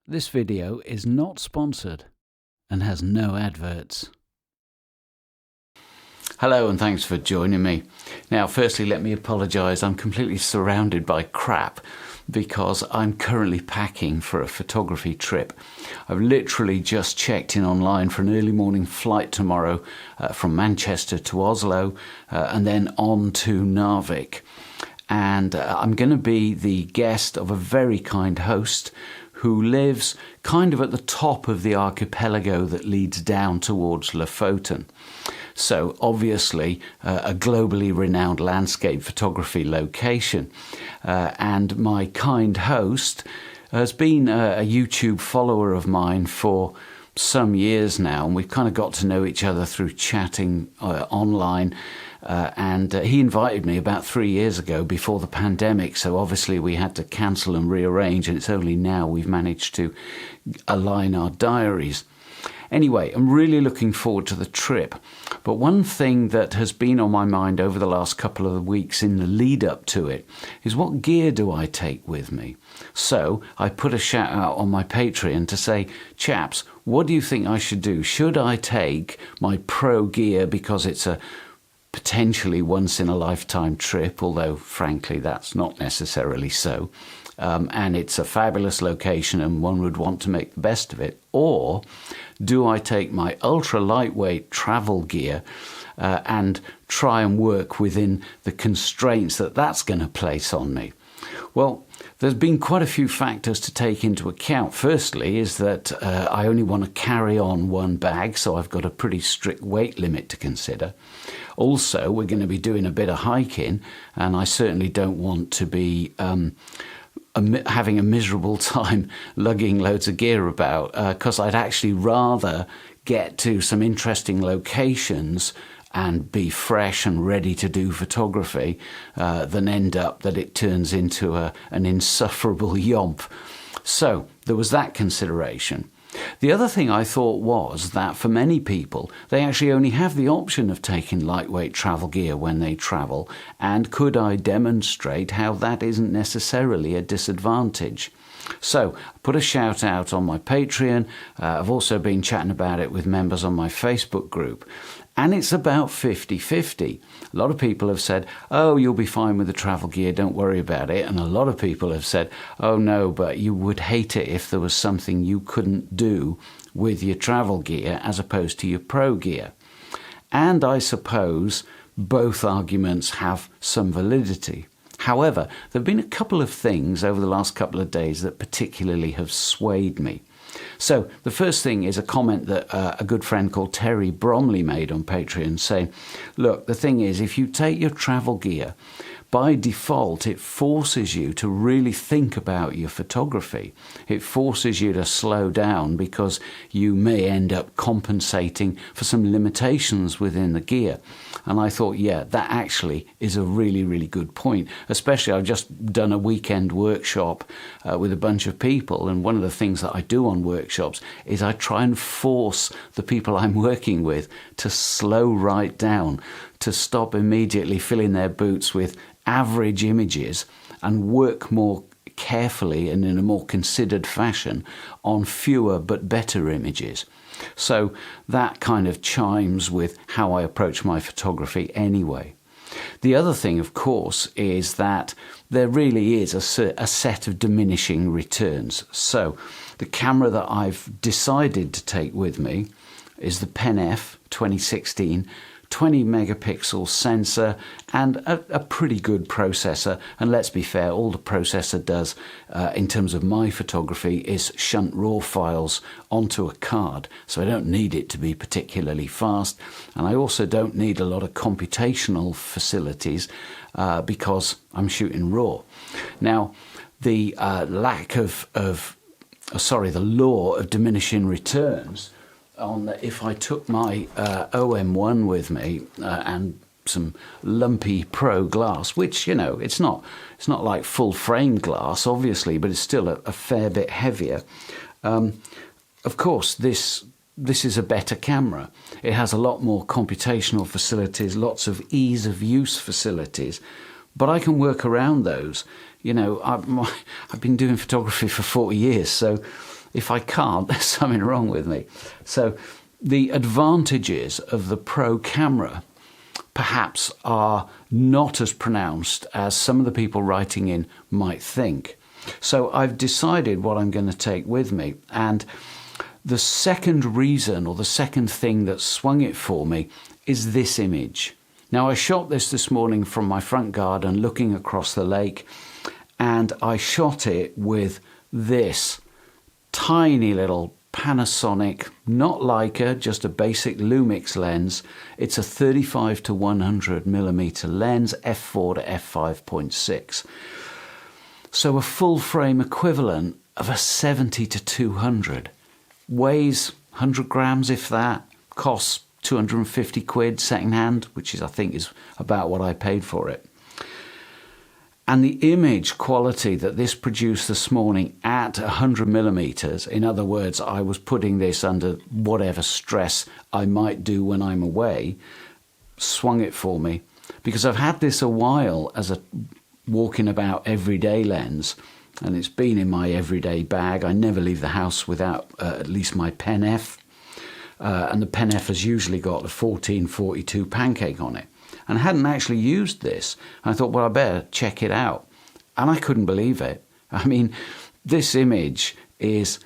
This video is not sponsored and has no adverts. Hello and thanks for joining me. Now firstly let me apologise, I'm completely surrounded by crap because I'm currently packing for a photography trip. I've literally just checked in online for an early morning flight tomorrow from Manchester to Oslo and then on to Narvik. And I'm going to be the guest of a very kind host who lives kind of at the top of the archipelago that leads down towards Lofoten. So obviously a globally renowned landscape photography location. And my kind host has been a YouTube follower of mine for some years now, and we've kind of got to know each other through chatting online. And he invited me about 3 years ago before the pandemic, so obviously we had to cancel and rearrange, and it's only now we've managed to align our diaries. Anyway, I'm really looking forward to the trip, but one thing that has been on my mind over the last couple of weeks in the lead up to it is what gear do I take with me? So I put a shout out on my Patreon to say, chaps, what do you think I should do? Should I take my pro gear because it's a potentially once-in-a-lifetime trip, although frankly that's not necessarily so, and it's a fabulous location and one would want to make the best of it? Or do I take my ultra-lightweight travel gear and try and work within the constraints that that's going to place on me? Well, there's been quite a few factors to take into account. Firstly is that I only want to carry on one bag, so I've got a pretty strict weight limit to consider. Also, we're going to be doing a bit of hiking, and I certainly don't want to be having a miserable time lugging loads of gear about, because I'd actually rather get to some interesting locations and be fresh and ready to do photography than end up that it turns into an insufferable yomp. So there was that consideration. The other thing I thought was that for many people, they actually only have the option of taking lightweight travel gear when they travel, and could I demonstrate how that isn't necessarily a disadvantage? So I put a shout out on my Patreon. I've also been chatting about it with members on my Facebook group. And it's about 50-50. A lot of people have said, oh, you'll be fine with the travel gear, don't worry about it. And a lot of people have said, oh no, but you would hate it if there was something you couldn't do with your travel gear as opposed to your pro gear. And I suppose both arguments have some validity. However, there have been a couple of things over the last couple of days that particularly have swayed me. So the first thing is a comment that a good friend called Terry Bromley made on Patreon saying, look, the thing is, if you take your travel gear, by default, it forces you to really think about your photography. It forces you to slow down because you may end up compensating for some limitations within the gear. And I thought, yeah, that actually is a really, really good point. Especially, I've just done a weekend workshop with a bunch of people. And one of the things that I do on workshops is I try and force the people I'm working with to slow right down, to stop immediately filling their boots with average images and work more carefully and in a more considered fashion on fewer but better images. So that kind of chimes with how I approach my photography anyway. The other thing, of course, is that there really is a set of diminishing returns. So the camera that I've decided to take with me is the Pen F 2016 20 megapixel sensor and a pretty good processor. And let's be fair, all the processor does in terms of my photography is shunt raw files onto a card. So I don't need it to be particularly fast. And I also don't need a lot of computational facilities because I'm shooting raw. Now, the the law of diminishing returns on if I took my OM1 with me and some lumpy pro glass, which, you know, it's not like full frame glass, obviously, but it's still a fair bit heavier. Of course, this is a better camera. It has a lot more computational facilities, lots of ease of use facilities, but I can work around those. You know, I've been doing photography for 40 years, so If I can't, there's something wrong with me. So the advantages of the Pro camera perhaps are not as pronounced as some of the people writing in might think. So I've decided what I'm going to take with me. And the second reason, or the second thing that swung it for me, is this image. Now, I shot this morning from my front garden looking across the lake, and I shot it with this tiny little Panasonic, not Leica, just a basic Lumix lens. It's a 35 to 100 millimeter lens, f4 to f5.6. So a full frame equivalent of a 70 to 200. Weighs 100 grams, if that. Costs 250 quid second hand, which is, I think, is about what I paid for it. And the image quality that this produced this morning at 100 millimeters, in other words, I was putting this under whatever stress I might do when I'm away, swung it for me. Because I've had this a while as a walking about everyday lens, and it's been in my everyday bag. I never leave the house without at least my Pen F. And the Pen F has usually got a 1442 pancake on it. And I hadn't actually used this. I thought, well, I better check it out. And I couldn't believe it. I mean, this image is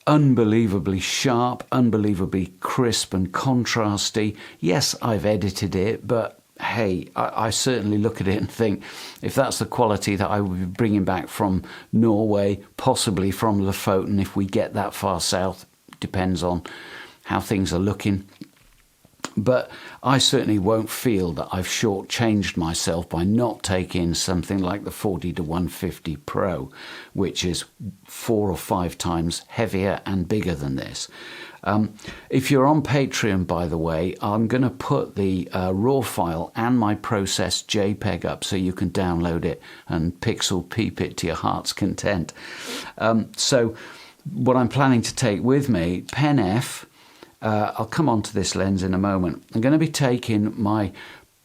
unbelievably sharp, unbelievably crisp and contrasty. Yes, I've edited it, but hey, I certainly look at it and think, if that's the quality that I would be bringing back from Norway, possibly from Lofoten, if we get that far south, depends on how things are looking. But I certainly won't feel that I've shortchanged myself by not taking something like the 40 to 150 Pro, which is 4 or 5 times heavier and bigger than this. If you're on Patreon, by the way, I'm going to put the RAW file and my processed JPEG up so you can download it and pixel peep it to your heart's content. So what I'm planning to take with me, Pen F, I'll come on to this lens in a moment. I'm going to be taking my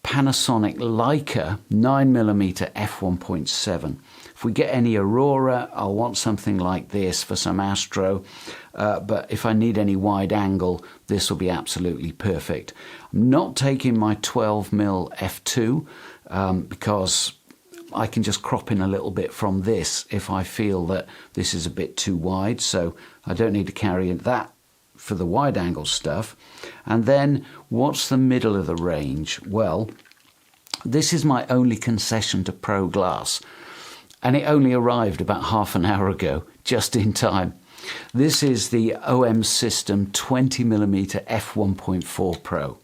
Panasonic Leica 9mm f1.7. If we get any Aurora, I'll want something like this for some astro. But if I need any wide angle, this will be absolutely perfect. I'm not taking my 12mm f2 because I can just crop in a little bit from this if I feel that this is a bit too wide. So I don't need to carry that for the wide angle stuff. And then what's the middle of the range? Well, this is my only concession to Pro Glass, and it only arrived about half an hour ago, just in time. This is the OM System 20mm f1.4 Pro.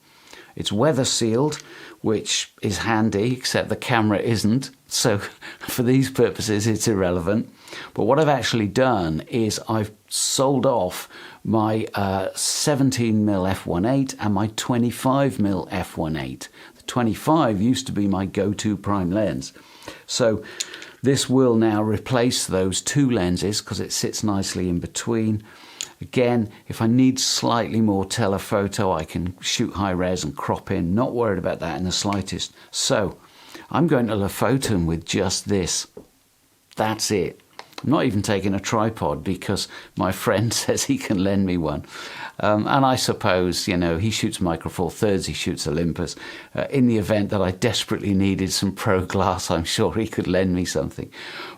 It's weather sealed, which is handy, except the camera isn't. So for these purposes, it's irrelevant. But what I've actually done is I've sold off my 17mm f1.8 and my 25mm f1.8. The 25 used to be my go-to prime lens. So this will now replace those two lenses because it sits nicely in between. Again, if I need slightly more telephoto, I can shoot high res and crop in. Not worried about that in the slightest. So I'm going to Lofoten with just this. That's it. I'm not even taking a tripod because my friend says he can lend me one. And I suppose, you know, he shoots Micro Four Thirds, he shoots Olympus. In the event that I desperately needed some Pro Glass, I'm sure he could lend me something.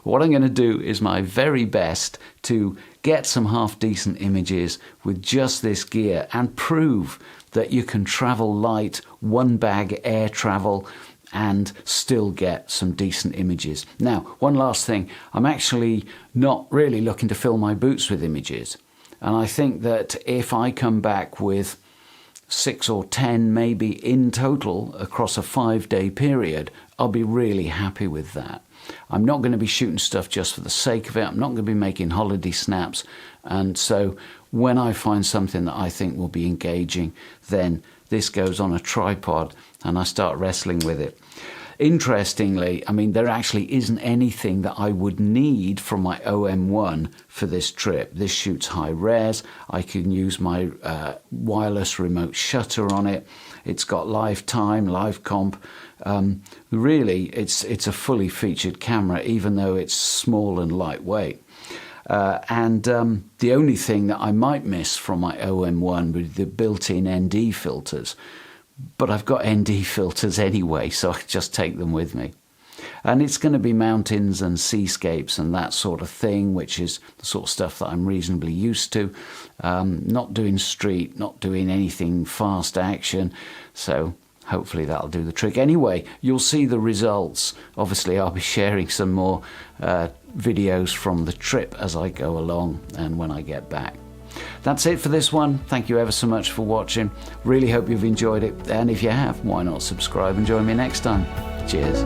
What I'm going to do is my very best to get some half-decent images with just this gear and prove that you can travel light, one-bag air travel, and still get some decent images. Now, one last thing. I'm actually not really looking to fill my boots with images. And I think that if I come back with 6 or 10 maybe in total across a 5-day period, I'll be really happy with that. I'm not going to be shooting stuff just for the sake of it. I'm not going to be making holiday snaps. And so when I find something that I think will be engaging, then this goes on a tripod and I start wrestling with it. Interestingly, I mean, there actually isn't anything that I would need from my OM1 for this trip. This shoots high res. I can use my wireless remote shutter on it. It's got live time, live comp. Really, it's a fully featured camera, even though it's small and lightweight. And the only thing that I might miss from my OM1 would be the built-in ND filters. But I've got ND filters anyway, so I can just take them with me. And it's going to be mountains and seascapes and that sort of thing, which is the sort of stuff that I'm reasonably used to. Not doing street, not doing anything fast action. So hopefully that'll do the trick. Anyway, you'll see the results. Obviously, I'll be sharing some more videos from the trip as I go along and when I get back. That's it for this one. Thank you ever so much for watching. Really hope you've enjoyed it. And if you have, why not subscribe and join me next time. Cheers.